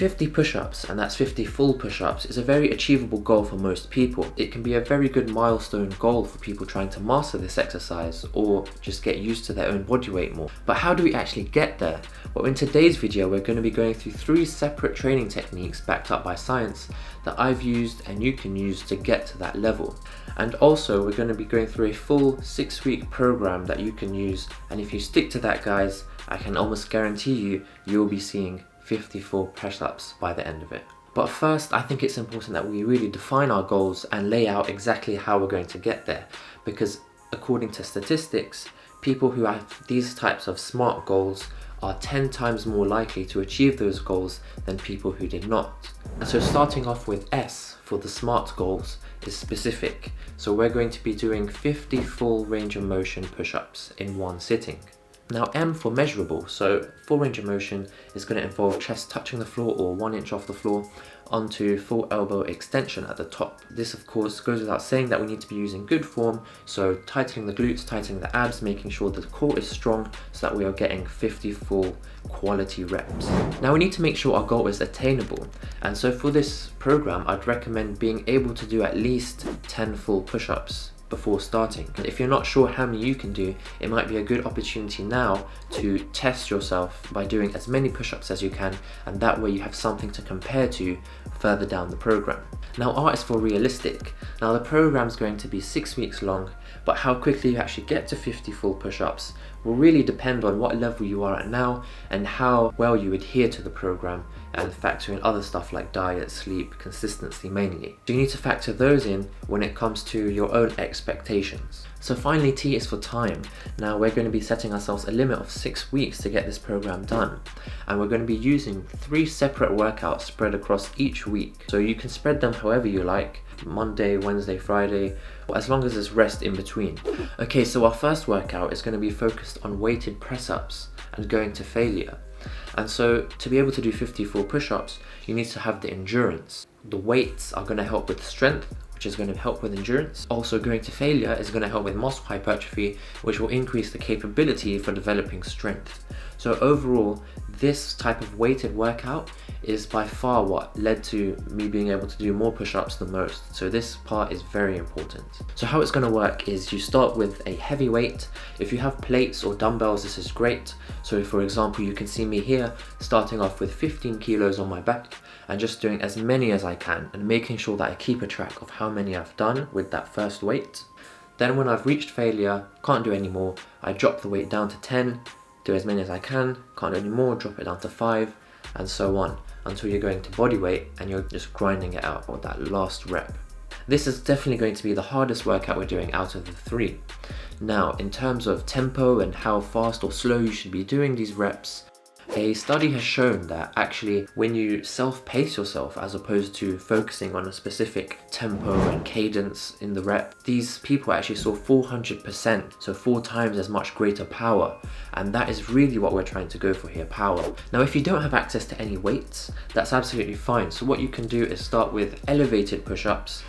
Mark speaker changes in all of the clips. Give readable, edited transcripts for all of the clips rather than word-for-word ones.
Speaker 1: 50 push-ups, and that's 50 full push-ups, is a very achievable goal for most people. It can be a very good milestone goal for people trying to master this exercise or just get used to their own body weight more. But how do we actually get there? Well, in today's video, we're going to be going through 3 separate training techniques backed up by science that I've used and you can use to get to that level. And also, we're going to be going through a full 6-week program that you can use. And if you stick to that, guys, I can almost guarantee you'll be seeing 54 push-ups by the end of it. But first, I think it's important that we really define our goals and lay out exactly how we're going to get there, because according to statistics, people who have these types of SMART goals are 10 times more likely to achieve those goals than people who did not. And so starting off with S for the SMART goals is specific. So we're going to be doing 50 full range of motion push-ups in one sitting. Now M for measurable, so full range of motion is going to involve chest touching the floor or 1 inch off the floor onto full elbow extension at the top. This of course goes without saying that we need to be using good form, so tightening the glutes, tightening the abs, making sure the core is strong so that we are getting 50 full quality reps. Now we need to make sure our goal is attainable, and so for this program I'd recommend being able to do at least 10 full push-ups before starting. And if you're not sure how many you can do, it might be a good opportunity now to test yourself by doing as many push-ups as you can, and that way you have something to compare to further down the program. Now R is for realistic. Now the program is going to be 6 weeks long, but how quickly you actually get to 50 full push-ups will really depend on what level you are at now and how well you adhere to the program, and factor in other stuff like diet, sleep, consistency mainly. So you need to factor those in when it comes to your own expectations. So finally, T is for time. Now we're going to be setting ourselves a limit of 6 weeks to get this program done, and we're going to be using 3 separate workouts spread across each week. So you can spread them however you like, Monday, Wednesday, Friday, or as long as there's rest in between. Okay, so our first workout is going to be focused on weighted press-ups and going to failure. And so to be able to do 54 push-ups, you need to have the endurance. The weights are going to help with strength, which is going to help with endurance. Also, going to failure is going to help with muscle hypertrophy, which will increase the capability for developing strength. So overall, this type of weighted workout is by far what led to me being able to do more push-ups than most. So this part is very important. So how it's going to work is you start with a heavy weight. If you have plates or dumbbells, this is great. So for example, you can see me here starting off with 15 kilos on my back and just doing as many as I can and making sure that I keep a track of how many I've done with that first weight. Then when I've reached failure, can't do any more, I drop the weight down to 10, do as many as I can, can't do any more, drop it down to 5, and so on, until you're going to body weight and you're just grinding it out with that last rep. This is definitely going to be the hardest workout we're doing out of the 3. Now, in terms of tempo and how fast or slow you should be doing these reps, a study has shown that actually when you self-pace yourself as opposed to focusing on a specific tempo and cadence in the rep, these people actually saw 400%, so 4 times as much greater power. And that is really what we're trying to go for here, power. Now if you don't have access to any weights, that's absolutely fine. So what you can do is start with elevated push-ups,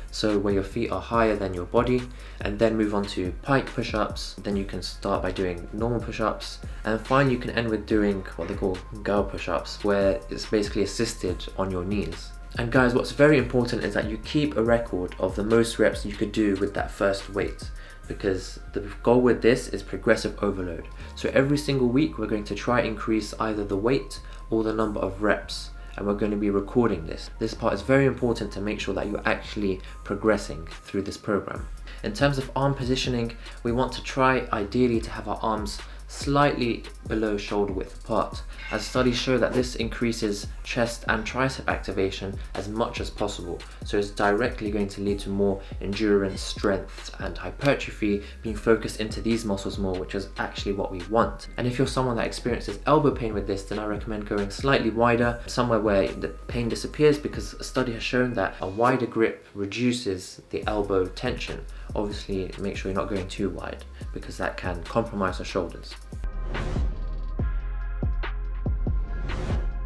Speaker 1: so where your feet are higher than your body, and then move on to pike push-ups. Then you can start by doing normal push-ups, and finally you can end with doing what they call girl push-ups, where it's basically assisted on your knees. And guys, what's very important is that you keep a record of the most reps you could do with that first weight, because the goal with this is progressive overload. So every single week we're going to try increase either the weight or the number of reps, and we're going to be recording this. This part is very important to make sure that you're actually progressing through this program. In terms of arm positioning, we want to try ideally to have our arms slightly below shoulder width apart, as studies show that this increases chest and tricep activation as much as possible. So it's directly going to lead to more endurance, strength and hypertrophy being focused into these muscles more, which is actually what we want. And if you're someone that experiences elbow pain with this, then I recommend going slightly wider, somewhere where the pain disappears, because a study has shown that a wider grip reduces the elbow tension. Obviously make sure you're not going too wide, because that can compromise the shoulders.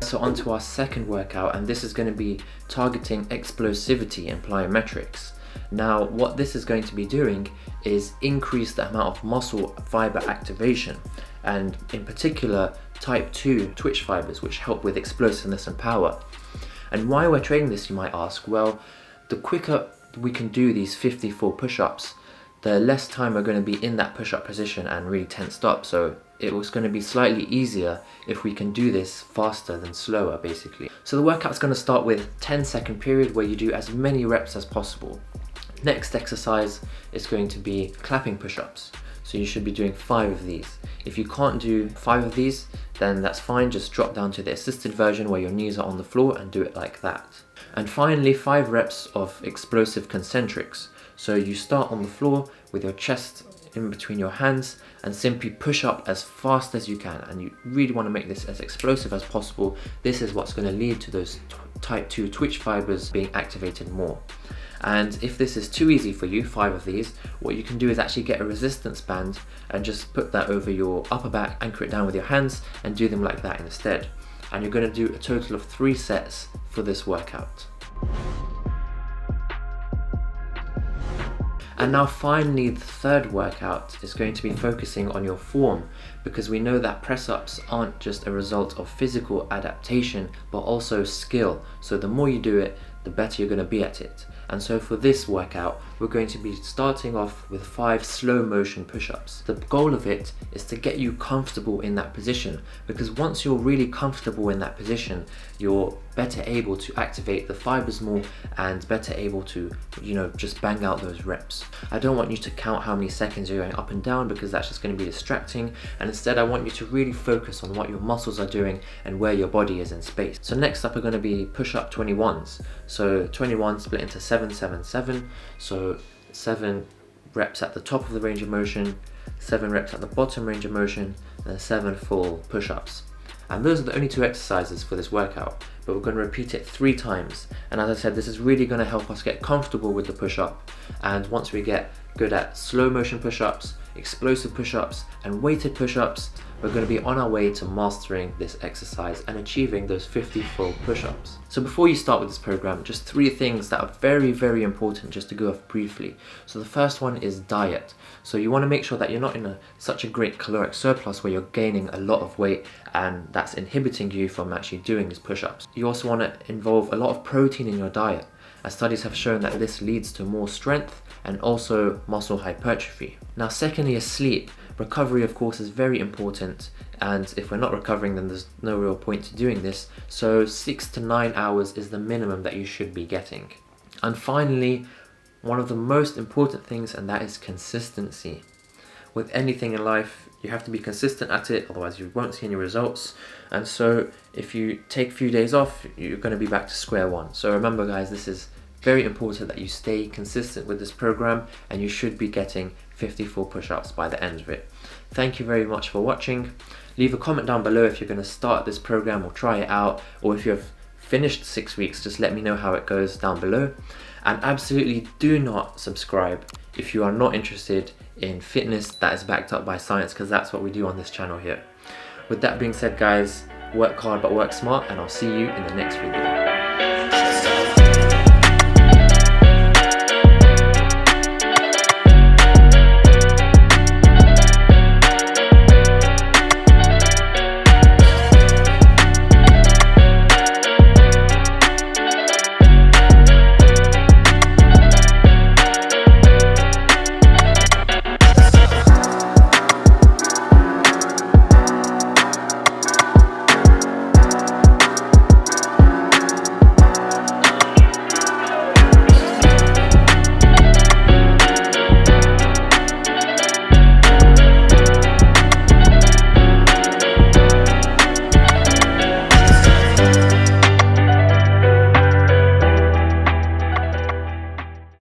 Speaker 1: So on to our second workout, and this is going to be targeting explosivity and plyometrics. Now what this is going to be doing is increase the amount of muscle fiber activation, and in particular type 2 twitch fibers, which help with explosiveness and power. And why we're training this, you might ask? Well, the quicker we can do these 54 push-ups, the less time we're going to be in that push-up position and really tensed up. So it was going to be slightly easier if we can do this faster than slower, basically. So the workout's going to start with 10-second period where you do as many reps as possible. Next exercise is going to be clapping push-ups. So you should be doing 5 of these. If you can't do 5 of these, then that's fine. Just drop down to the assisted version where your knees are on the floor and do it like that. And finally, 5 reps of explosive concentrics. So you start on the floor with your chest in between your hands and simply push up as fast as you can. And you really want to make this as explosive as possible. This is what's going to lead to those type 2 twitch fibers being activated more. And if this is too easy for you, 5 of these, what you can do is actually get a resistance band and just put that over your upper back, anchor it down with your hands and do them like that instead. And you're going to do a total of 3 sets for this workout. And now finally, the third workout is going to be focusing on your form, because we know that press-ups aren't just a result of physical adaptation, but also skill. So the more you do it, the better you're going to be at it. And so for this workout, we're going to be starting off with 5 slow motion push-ups. The goal of it is to get you comfortable in that position, because once you're really comfortable in that position, you're better able to activate the fibers more and better able to, just bang out those reps. I don't want you to count how many seconds you're going up and down, because that's just going to be distracting. And instead, I want you to really focus on what your muscles are doing and where your body is in space. So next up are going to be push-up 21s. So 21 split into 7, 7, 7. So 7 reps at the top of the range of motion, 7 reps at the bottom range of motion, and 7 full push-ups. And those are the only 2 exercises for this workout, but we're going to repeat it 3 times. And as I said, this is really going to help us get comfortable with the push-up. And once we get good at slow motion push-ups, explosive push-ups, and weighted push-ups, we're going to be on our way to mastering this exercise and achieving those 50 full push-ups. So before you start with this program, just 3 things that are very, very important just to go off briefly. So the first one is diet. So you want to make sure that you're not in such a great caloric surplus where you're gaining a lot of weight and that's inhibiting you from actually doing these push-ups. You also want to involve a lot of protein in your diet, as studies have shown that this leads to more strength and also muscle hypertrophy. Now secondly is sleep. Recovery of course is very important, and if we're not recovering then there's no real point to doing this. So 6 to 9 hours is the minimum that you should be getting. And finally, one of the most important things, and that is consistency. With anything in life, you have to be consistent at it, otherwise you won't see any results. And so if you take a few days off, you're going to be back to square one. So remember guys, this is very important that you stay consistent with this program, and you should be getting 54 push-ups by the end of it. Thank you very much for watching. Leave a comment down below if you're going to start this program or try it out, or if you've finished 6 weeks, just let me know how it goes down below. And absolutely do not subscribe if you are not interested in fitness that is backed up by science, because that's what we do on this channel here. With that being said guys, work hard but work smart, and I'll see you in the next video.